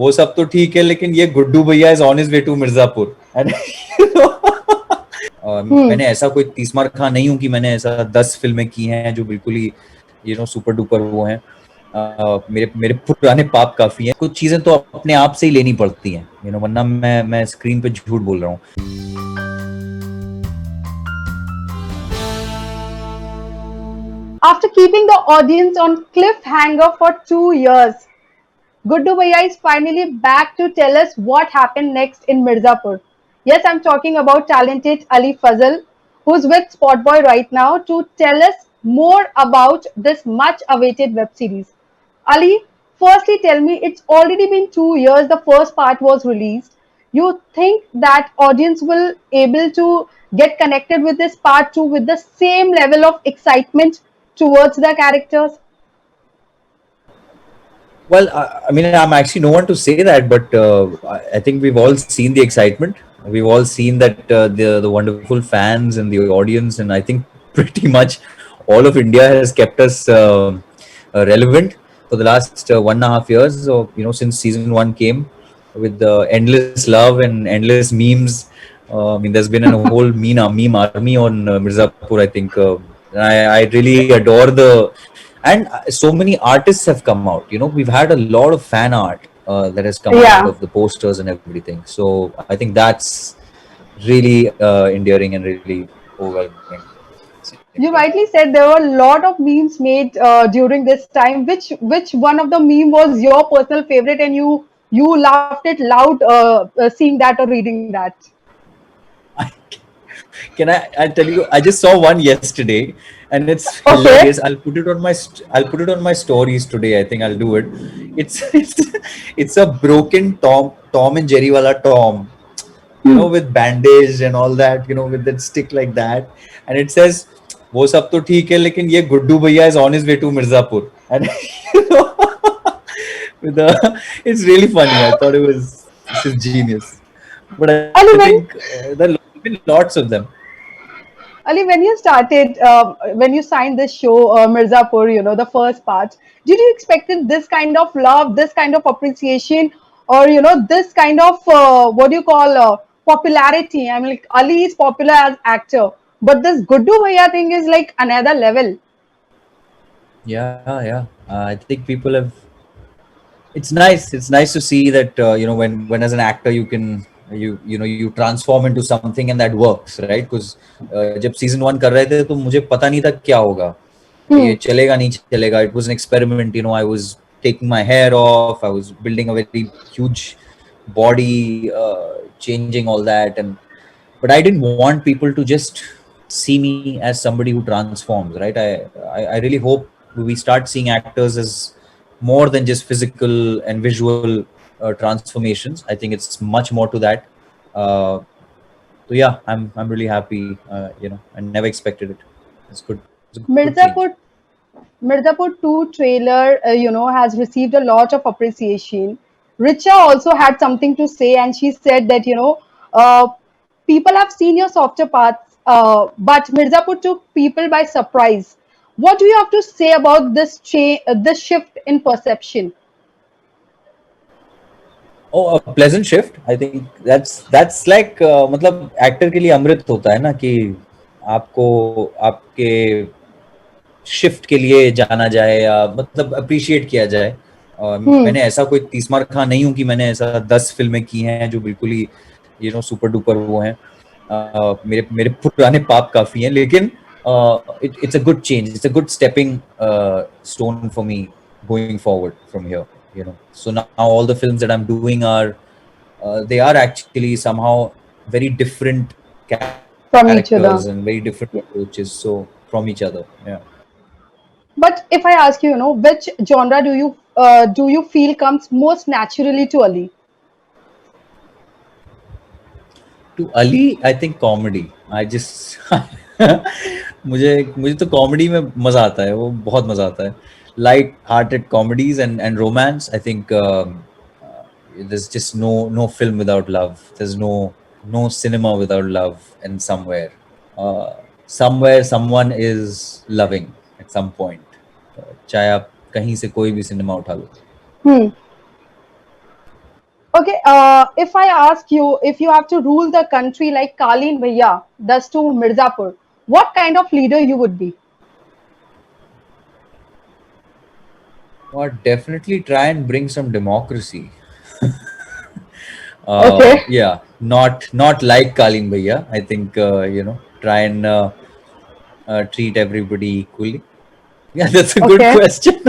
वो सब तो ठीक है, लेकिन ये Guddu bhaiya is on his way to Mirzapur and Hmm. मैंने ऐसा कोई तीसमार खां नहीं हूं कि मैंने ऐसा 10 फिल्में की हैं जो बिल्कुल ही सुपर डुपर वो हैं। मेरे मेरे पुराने पाप काफी हैं, कुछ चीजें तो अपने आप से ही लेनी पड़ती हैं, वरना मैं स्क्रीन पे झूठ बोल रहा हूँ। After keeping the audience on cliffhanger for 2 years, Guddu Bhaiya is finally back to tell us what happened next in Mirzapur. Yes, I'm talking about talented Ali Fazal, who's with Spotboy right now to tell us more about this much awaited web series. Ali, firstly tell me, it's already been 2 years the first part was released. You think that audience will able to get connected with this part 2 with the same level of excitement towards the characters? Well, I mean, I'm actually no one to say that, but I think we've all seen the excitement. We've all seen that the wonderful fans and the audience, and I think pretty much all of India has kept us relevant for the last 1.5 years. So, since season one came, with the endless love and endless memes. I mean, there's been a whole meme army on Mirzapur. I think I really adore and so many artists have come out. We've had a lot of fan art that has come out Yeah. of the posters and everything. So I think that's really endearing and really overwhelming. You rightly said there were a lot of memes made during this time. Which one of the meme was your personal favorite, and you laughed it loud seeing that or reading that? Can I tell you? I just saw one yesterday, and it's Okay. hilarious. I'll put it on my stories today. I think I'll do it. It's it's a broken Tom and Jerry wala Tom, Hmm. with bandage and all that, with that stick like that, and it says, "वो सब तो ठीक है, लेकिन ये गुड्डू भैया is on his way to Mirzapur." And it's really funny. I thought this is genius, but I think Ali, there have been lots of them. Ali, when you started, when you signed this show, Mirzapur, the first part, did you expected this kind of love, this kind of appreciation, or this kind of what do you call popularity? I mean, like Ali is popular as actor, but this Guddu Bhaiya thing is like another level. Yeah, yeah. I think people have. It's nice. It's nice to see that when as an actor you transform into something and that works, right? Because जब season one कर रहे थे तो मुझे पता नहीं था क्या होगा, Hmm. ये चलेगा नहीं चलेगा. It was an experiment. I was taking my hair off. I was building a very huge body, changing all that, but I didn't want people to just see me as somebody who transforms, right? I really hope we start seeing actors as more than just physical and visual transformations. I think it's much more to that. Uh, so yeah, I'm really happy. I never expected it. It's good. It's a good change. Mirzapur Mirzapur 2 trailer, has received a lot of appreciation. Richa also had something to say, and she said that, people have seen your softer parts, but Mirzapur took people by surprise. What do you have to say about this shift in perception? Oh, a pleasant shift. I think that's like मतलब actor के लिए अमृत होता है ना कि आपको आपके shift के लिए जाना जाए या मतलब अप्रिशिएट किया जाए. Hmm. मैंने ऐसा कोई तीसमार खां नहीं हूं कि मैंने ऐसा 10 फिल्में की हैं जो बिल्कुल ही सुपर डुपर वो हैं. मेरे मेरे पुराने पाप काफी हैं, लेकिन it's a good change. It's a good stepping stone for me going forward from here. So now all the films that I'm doing they are actually somehow very different From characters each and other. very different Yeah. approaches. So from each other, yeah. But if I ask you, which genre do you feel comes most naturally to Ali? To Ali, I think comedy. I just मुझे मुझे तो comedy में मजा आता है, वो बहुत मजा आता है. Light hearted comedies and romance. I think there's just no film without love. There's no cinema without love. And uh, somewhere someone is loving at some point. चाहे आप कहीं से कोई भी सिनेमा उठा लो. Hmm. Okay, if I ask you if you have to rule the country like Kalin Bhaiya does to Mirzapur, what kind of leader you would be? Or definitely try and bring some democracy. Okay, Yeah, not like Kalin Bhaiya. I think try and treat everybody equally. Yeah, that's a good okay, question.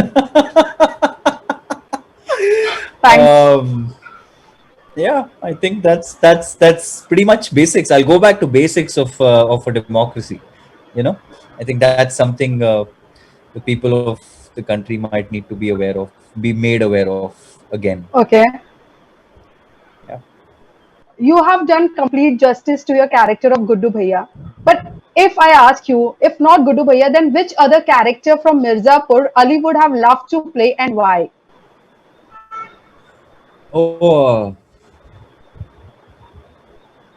thanks. um, yeah, I think that's pretty much basics. I'll go back to basics of a democracy. You know, I think that's something the people of the country might need to be aware of, be made aware of again. Okay, Yeah. you have done complete justice to your character of Guddu Bhaiya. But if I ask you, if not Guddu Bhaiya, then which other character from Mirzapur Ali would have loved to play and why? Oh,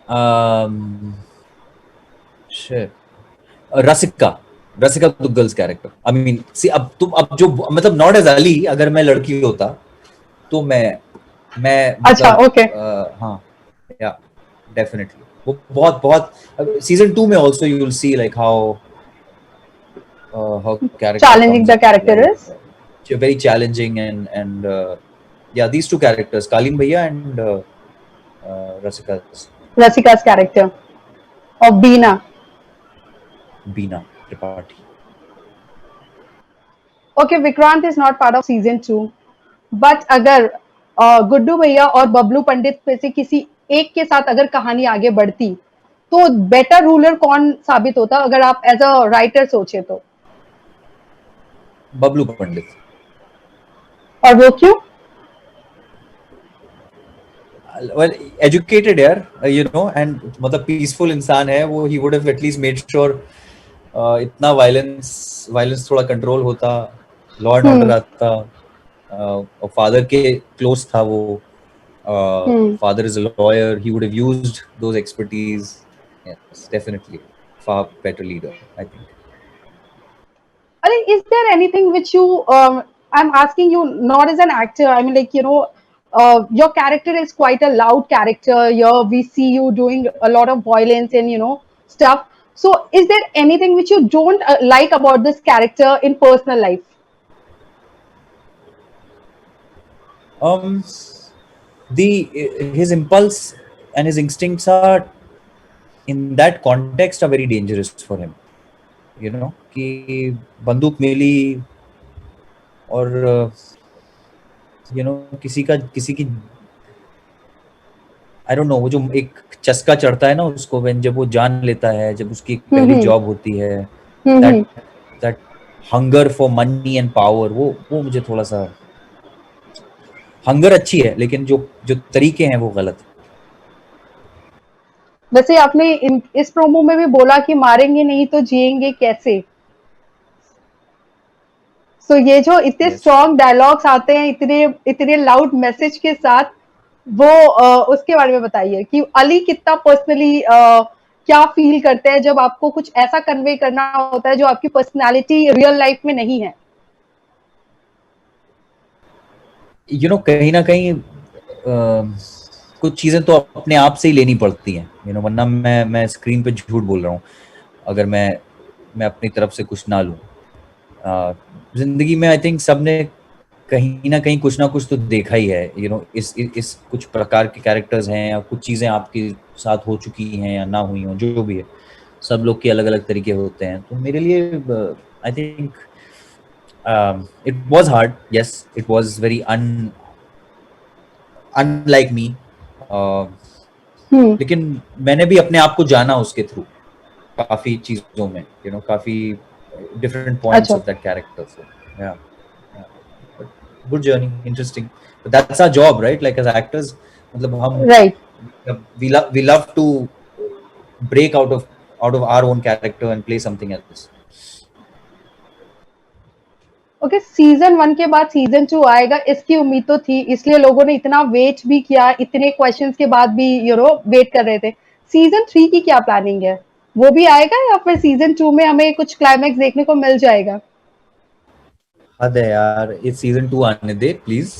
um, shit. Rasika Rasika Duggal's character I mean see अब तुम अब जो मतलब not as Ali अगर मैं लड़की होता तो मैं अच्छा, मतलब ओके, हाँ या डेफिनेटली वो बहुत बहुत सीजन 2 में also you will see like how her character challenging comes the up character very is. very challenging and yeah these two characters Kalin Bhaiya and Rasika Rasika's character of Beena. Beena Tripathi. Okay, Vikrant is not part of season 2, but अगर गुड्डू भैया और बबलू पंडित में से किसी एक के साथ अगर कहानी आगे बढ़ती तो बेटर रूलर कौन साबित होता अगर आप एज अ राइटर सोचे तो बबलू पंडित और वो क्यों well educated यार and मतलब peaceful इंसान है वो he would have at least made sure इतना वायलेंस थोड़ा कंट्रोल होता लॉ एंड ऑर्डर हम्म आता और फादर के क्लोज था वो हम्म father is a lawyer he would have used those expertise yes definitely far better leader I think अरे is there anything which you I am asking you not as an actor I mean like your character is quite a loud character here we see you doing a lot of violence and stuff so is there anything which you don't like about this character in personal life um the his impulse and his instincts are in that context are very dangerous for him कि बंदूक मिली और किसी की I don't know वो जो एक चस्का चढ़ता है ना उसको when जब वो जान लेता है जब उसकी एक पहली हम्म जॉब होती है hmm that that hunger for money and power वो मुझे थोड़ा सा हंगर अच्छी है लेकिन जो जो तरीके हैं वो गलत है वैसे आपने इस प्रोमो में भी बोला कि मारेंगे नहीं तो जिएंगे कैसे सो ये जो इतने यस स्ट्रॉन्ग डायलॉग्स आते हैं इतने इतने लाउड मैसेज के साथ वो उसके बारे में बताइए कि अली कितना पर्सनली क्या फील करते हैं जब आपको कुछ ऐसा कन्वे करना होता है जो आपकी पर्सनालिटी रियल लाइफ में नहीं है कहीं ना कहीं कुछ चीजें तो अपने आप से ही लेनी पड़ती हैं वरना मैं स्क्रीन पे झूठ बोल रहा हूँ अगर मैं अपनी तरफ से कुछ ना लूँ जिंदगी में आई थिंक सबने कहीं ना कुछ तो देखा ही है इस कुछ प्रकार के कैरेक्टर्स हैं या कुछ चीजें आपके साथ हो चुकी हैं या ना हुई हो जो भी है सब लोग के अलग अलग तरीके होते हैं तो मेरे लिए I think it was hard yes it was very unlike me hmm लेकिन मैंने भी अपने आप को जाना उसके थ्रू काफी चीजों में काफी different points अच्छा of that character so yeah, yeah. But good journey interesting but that's our job right like as actors मतलब हम right we love to break out of our own character and play something else okay season 1 के बाद season 2 आएगा इसकी उम्मीद तो थी इसलिए लोगों ने इतना वेट भी किया इतने क्वेश्चंस के बाद भी वेट कर रहे थे सीजन 3 की क्या प्लानिंग है वो भी आएगा या फिर सीजन 2 में हमें कुछ क्लाइमैक्स देखने को मिल जाएगा हद है यार, ये सीजन 2 आने दे प्लीज।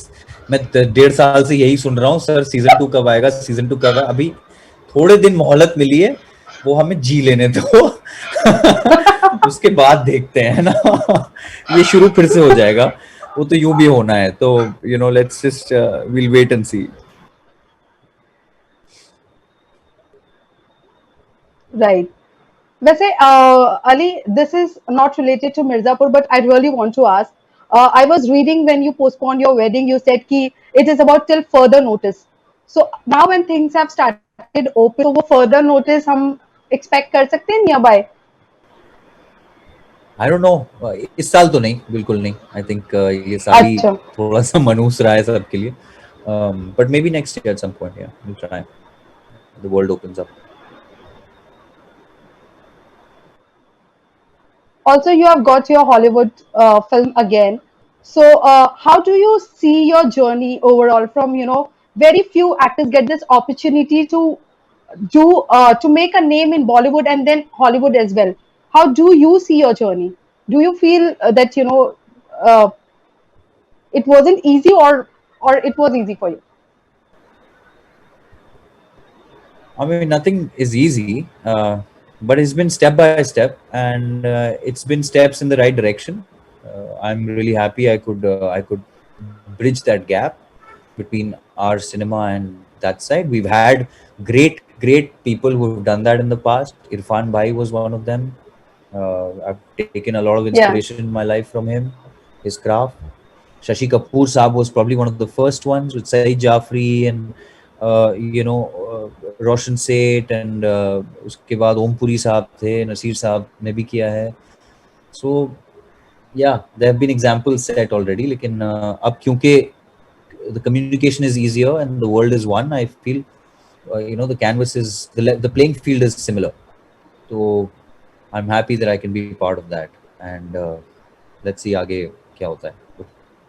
मैं 1.5 साल से यही सुन रहा हूँ, सर सीजन 2 कब आएगा, सीजन 2 कब आएगा। अभी थोड़े दिन मोहलत मिली है, वो हमें जी लेने दो। उसके बाद देखते हैं ना। ये शुरू फिर से हो जाएगा, वो तो यूं भी होना है, तो let's just will wait and see. Right. वैसे Ali, this is not related to Mirzapur, but I really want to ask. I was reading when you postponed your wedding, you said कि it is about till further notice. So now when things have started open, so वो further notice हम expect कर सकते हैं nearby? I don't know, इस साल तो नहीं, बिल्कुल नहीं। आई थिंक ये साल ही अच्छा. थोड़ा सा मनूस रहा है सबके लिए, but maybe next year at some point, या will try, the world opens up. Also, you have got your Hollywood film again. So, how do you see your journey overall from, very few actors get this opportunity to to make a name in Bollywood and then Hollywood as well. How do you see your journey? Do you feel that uh, it wasn't easy, or it was easy for you? I mean, nothing is easy, but it's been step by step, and it's been steps in the right direction. I'm really happy I could bridge that gap between our cinema and that side. We've had great people who've done that in the past. Irfan Bhai was one of them. I've taken a lot of Yeah. inspiration in my life from him, his craft. Shashi Kapoor Saab was probably one of the first ones with Saeed Jafri and Roshan Seth, and उसके बाद ओम पुरी साहब थे, नसीर साहब ने भी किया है. So yeah, there have been examples set already. लेकिन अब क्योंकि the communication is easier and the world is one, I feel the canvas is the playing field is similar. So I'm happy that I can be part of that, and let's see आगे क्या होता है.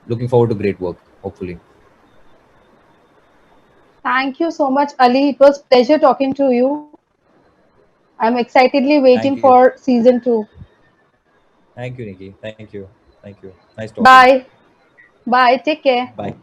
Looking forward to great work, hopefully. Thank you so much, Ali. It was pleasure talking to you. I'm excitedly waiting Thank you. for season 2. Thank you, Nikki. Thank you. Thank you. Nice talking. Bye. Bye. Take care. Bye.